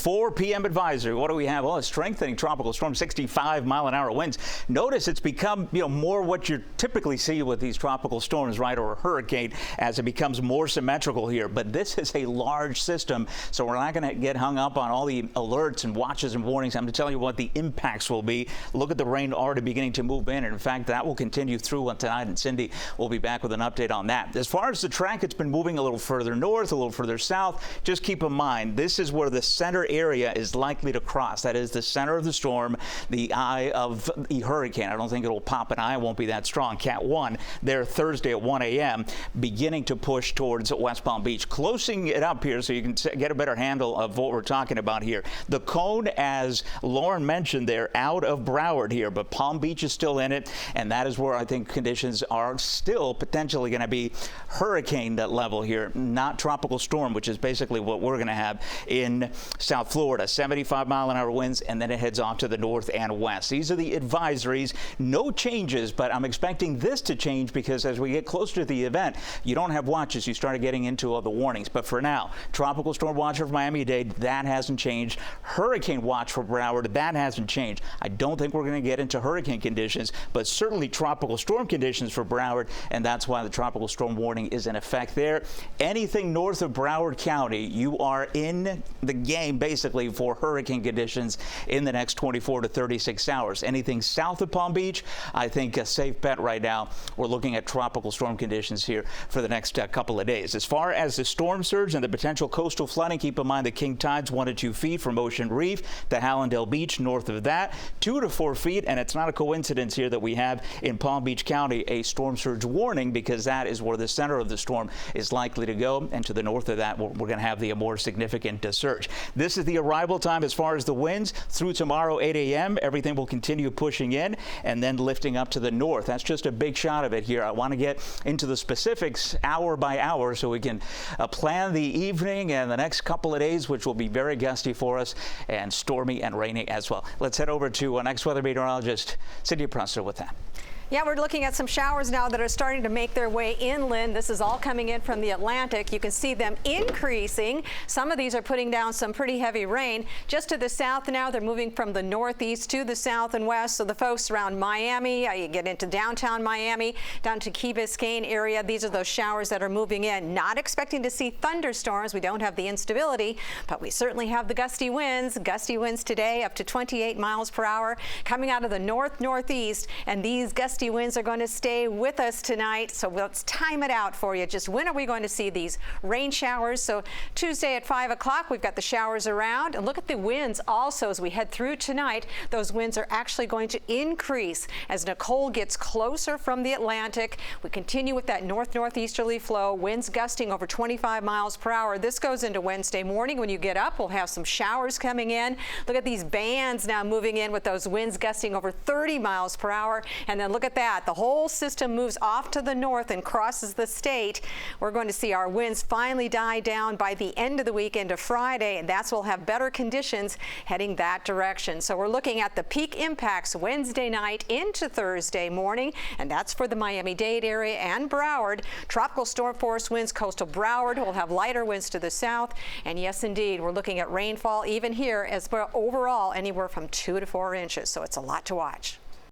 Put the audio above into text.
4 p.m. advisory. What do we have? Well, a strengthening tropical storm, 65-mile-an-hour winds. Notice it's become, more what you typically see with these tropical storms, right, or a hurricane, as it becomes more symmetrical here. But this is a large system, so we're not going to get hung up on all the alerts and watches and warnings. I'm going to tell you what the impacts will be. Look at the rain already beginning to move in, and in fact, that will continue through tonight, and Cindy will be back with an update on that. As far as the track, it's been moving a little further north, a little further south. Just keep in mind, this is where the center area is likely to cross. That is the center of the storm, the eye of the hurricane. I don't think it'll pop an eye. It won't be that strong. Cat 1 there Thursday at 1 a.m. beginning to push towards West Palm Beach. Closing it up here so you can get a better handle of what we're talking about here. The cone, as Lauren mentioned, they're out of Broward here, but Palm Beach is still in it, and that is where I think conditions are still potentially going to be hurricane level here, not tropical storm, which is basically what we're going to have in South Florida. 75-mile-an-hour winds, and then it heads off to the north and west. These are the advisories. No changes, but I'm expecting this to change because as we get closer to the event, you don't have watches. You started getting into the warnings. But for now, tropical storm watch for Miami-Dade, that hasn't changed. Hurricane watch for Broward, that hasn't changed. I don't think we're going to get into hurricane conditions, but certainly tropical storm conditions for Broward, and that's why the tropical storm warning is in effect there. Anything north of Broward County, you are in the game basically for hurricane conditions in the next 24 to 36 hours. Anything south of Palm Beach, I think a safe bet right now. We're looking at tropical storm conditions here for the next couple of days. As far as the storm surge and the potential coastal flooding, keep in mind the king tides 1 to 2 feet from Ocean Reef to Hallandale Beach. North of that, 2 to 4 feet, and it's not a coincidence here that we have in Palm Beach County a storm surge warning, because that is where the center of the storm is likely to go, and to the north of that we're going to have the more significant surge. This is the arrival time as far as the winds through tomorrow 8 a.m. Everything will continue pushing in and then lifting up to the north. That's just a big shot of it here. I want to get into the specifics hour by hour so we can plan the evening and the next couple of days, which will be very gusty for us and stormy and rainy as well. Let's head over to next weather meteorologist Cindy Presser with that. Yeah, we're looking at some showers now that are starting to make their way inland. This is all coming in from the Atlantic. You can see them increasing. Some of these are putting down some pretty heavy rain. Just to the south now, they're moving from the northeast to the south and west. So the folks around Miami, you get into downtown Miami, down to Key Biscayne area, these are those showers that are moving in. Not expecting to see thunderstorms. We don't have the instability, but we certainly have the gusty winds. Gusty winds today up to 28 miles per hour coming out of the northeast, and these gusty winds are going to stay with us tonight, so let's time it out for you. Just when are we going to see these rain showers? So Tuesday at 5 o'clock, we've got the showers around, and look at the winds also as we head through tonight. Those winds are actually going to increase as Nicole gets closer from the Atlantic. We continue with that northeasterly flow, winds gusting over 25 miles per hour. This goes into Wednesday morning. When you get up, we'll have some showers coming in. Look at these bands now moving in with those winds gusting over 30 miles per hour, and then look at that. The whole system moves off to the north and crosses the state. We're going to see our winds finally die down by the end of the week into Friday, and that's we'll have better conditions heading that direction. So we're looking at the peak impacts Wednesday night into Thursday morning, and that's for the Miami-Dade area and Broward. Tropical storm force winds coastal Broward will have lighter winds to the south, and yes indeed, we're looking at rainfall even here as well, overall anywhere from 2 to 4 inches, so it's a lot to watch.